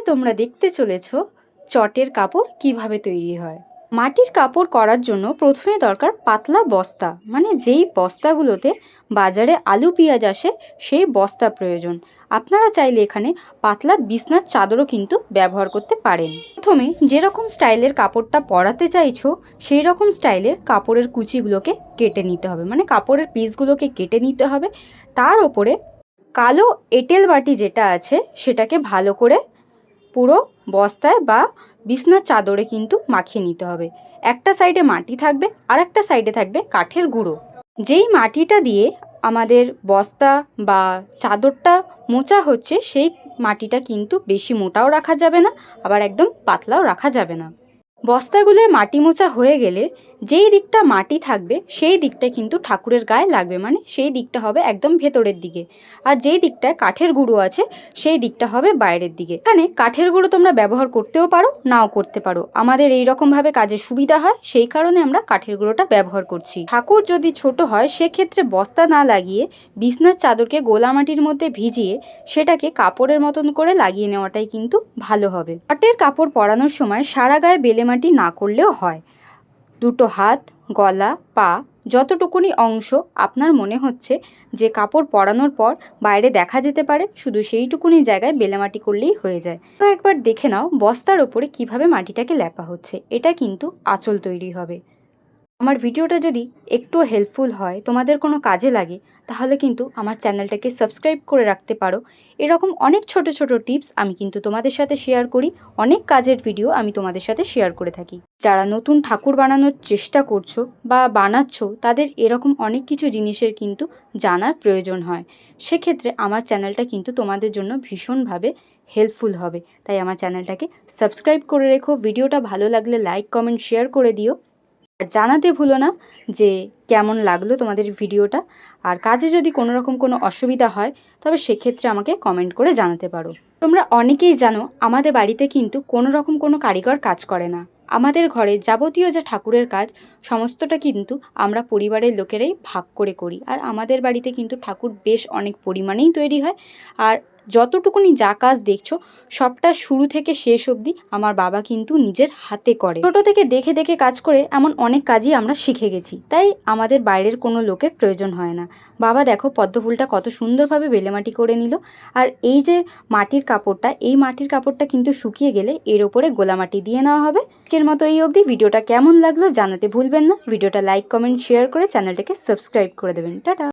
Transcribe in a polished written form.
তোমরা দেখতে চলেছো চটের কাপড় কিভাবে তৈরি হয়। মাটির কাপড় করার জন্য প্রথমে দরকার পাতলা বস্তা, মানে যেই বস্তাগুলোতে বাজারে আলু পেঁয়াজ আসে সেই বস্তা প্রয়োজন। আপনারা চাইলে এখানে পাতলা বিছনার চাদরও কিন্তু ব্যবহার করতে পারেন। প্রথমে যেরকম স্টাইলের কাপড়টা পরাতে চাইছো সেই রকম স্টাইলের কাপড়ের কুচিগুলোকে কেটে নিতে হবে, মানে কাপড়ের পিসগুলোকে কেটে নিতে হবে। তার ওপরে কালো এঁটেল মাটি যেটা আছে সেটাকে ভালো করে পুরো বস্তায় বা বিছনার চাদরে কিন্তু মাখিয়ে নিতে হবে। একটা সাইডে মাটি থাকবে আর একটা সাইডে থাকবে কাঠের গুঁড়ো। যেই মাটিটা দিয়ে আমাদের বস্তা বা চাদরটা মোচা হচ্ছে সেই মাটিটা কিন্তু বেশি মোটাও রাখা যাবে না, আবার একদম পাতলাও রাখা যাবে না। বস্তাগুলোয় মাটি মোচা হয়ে গেলে যেই দিকটা মাটি থাকবে সেই দিকটা কিন্তু ঠাকুরের গায়ে লাগবে, মানে সেই দিকটা হবে একদম ভেতরের দিকে। আর যেই দিকটায় কাঠের গুঁড়ো আছে সেই দিকটা হবে বাইরের দিকে। এখানে কাঠের গুঁড়ো তোমরা ব্যবহার করতেও পারো, নাও করতে পারো। আমাদের এই রকমভাবে কাজে সুবিধা হয় সেই কারণে আমরা কাঠের গুঁড়োটা ব্যবহার করছি। ঠাকুর যদি ছোট হয় সেক্ষেত্রে বস্তা না লাগিয়ে বিছনার চাদরকে গোলা মাটির মধ্যে ভিজিয়ে সেটাকে কাপড়ের মতন করে লাগিয়ে নেওয়াটাই কিন্তু ভালো হবে। পাটের কাপড় পরানোর সময় সারা গায়ে বেলে মাটি না করলেও হয়। দুটো হাত, গলা, পা যতটুকুনি অংশ আপনার মনে হচ্ছে যে কাপড় পরানোর পর বাইরে দেখা যেতে পারে, শুধু সেইটুকুনি জায়গায় বেলেমাটি করলেই হয়ে যায়। তো একবার দেখে নাও বস্তার ওপরে কিভাবে মাটিটাকে লেপা হচ্ছে। এটা কিন্তু আঁচল তৈরি হবে। আমার ভিডিওটা যদি একটু হেল্পফুল হয়, তোমাদের কোনো কাজে লাগে, তাহলে কিন্তু আমার চ্যানেলটাকে সাবস্ক্রাইব করে রাখতে পারো। এরকম অনেক ছোট ছোট টিপস আমি কিন্তু তোমাদের সাথে শেয়ার করি, অনেক কাজের ভিডিও আমি তোমাদের সাথে শেয়ার করে থাকি। যারা নতুন ঠাকুর বানানোর চেষ্টা করছো বা বানাচ্ছ তাদের এরকম অনেক কিছু জিনিসের কিন্তু জানার প্রয়োজন হয়। সেক্ষেত্রে আমার চ্যানেলটা কিন্তু তোমাদের জন্য ভীষণভাবে হেল্পফুল হবে। তাই আমার চ্যানেলটাকে সাবস্ক্রাইব করে রেখো। ভিডিওটা ভালো লাগলে লাইক, কমেন্ট, শেয়ার করে দিও। আর জানাতে ভুলো না যে কেমন লাগলো তোমাদের ভিডিওটা। আর কাজে যদি কোনো রকম কোনো অসুবিধা হয় তবে সেক্ষেত্রে আমাকে কমেন্ট করে জানাতে পারো। তোমরা অনেকেই জানো আমাদের বাড়িতে কিন্তু কোনো রকম কোনো কারিগর কাজ করে না। আমাদের ঘরে যাবতীয় যা ঠাকুরের কাজ সমস্তটা কিন্তু আমরা পরিবারের লোকেরাই ভাগ করে করি। আর আমাদের বাড়িতে কিন্তু ঠাকুর বেশ অনেক পরিমাণেই তৈরি হয়। আর যতটুকুনি যা কাজ দেখছো সবটা শুরু থেকে শেষ অবধি আমার বাবা কিন্তু নিজের হাতে করে। ছোট থেকে দেখে দেখে কাজ করে এমন অনেক কাজই আমরা শিখে গেছি, তাই আমাদের বাইরের কোনো লোকের প্রয়োজন হয় না। বাবা দেখো পদ্ম ফুলটা কত সুন্দরভাবে বেলেমাটি করে নিল। আর এই যে মাটির কাপড়টা, এই মাটির কাপড়টা কিন্তু শুকিয়ে গেলে এর ওপরে গোলামাটি দিয়ে নেওয়া হবে। আজকের মতো এই অবধি। ভিডিওটা কেমন লাগলো জানাতে ভুলবেন না। ভিডিওটা লাইক, কমেন্ট, শেয়ার করে চ্যানেলটাকে সাবস্ক্রাইব করে দেবেন। টাটা।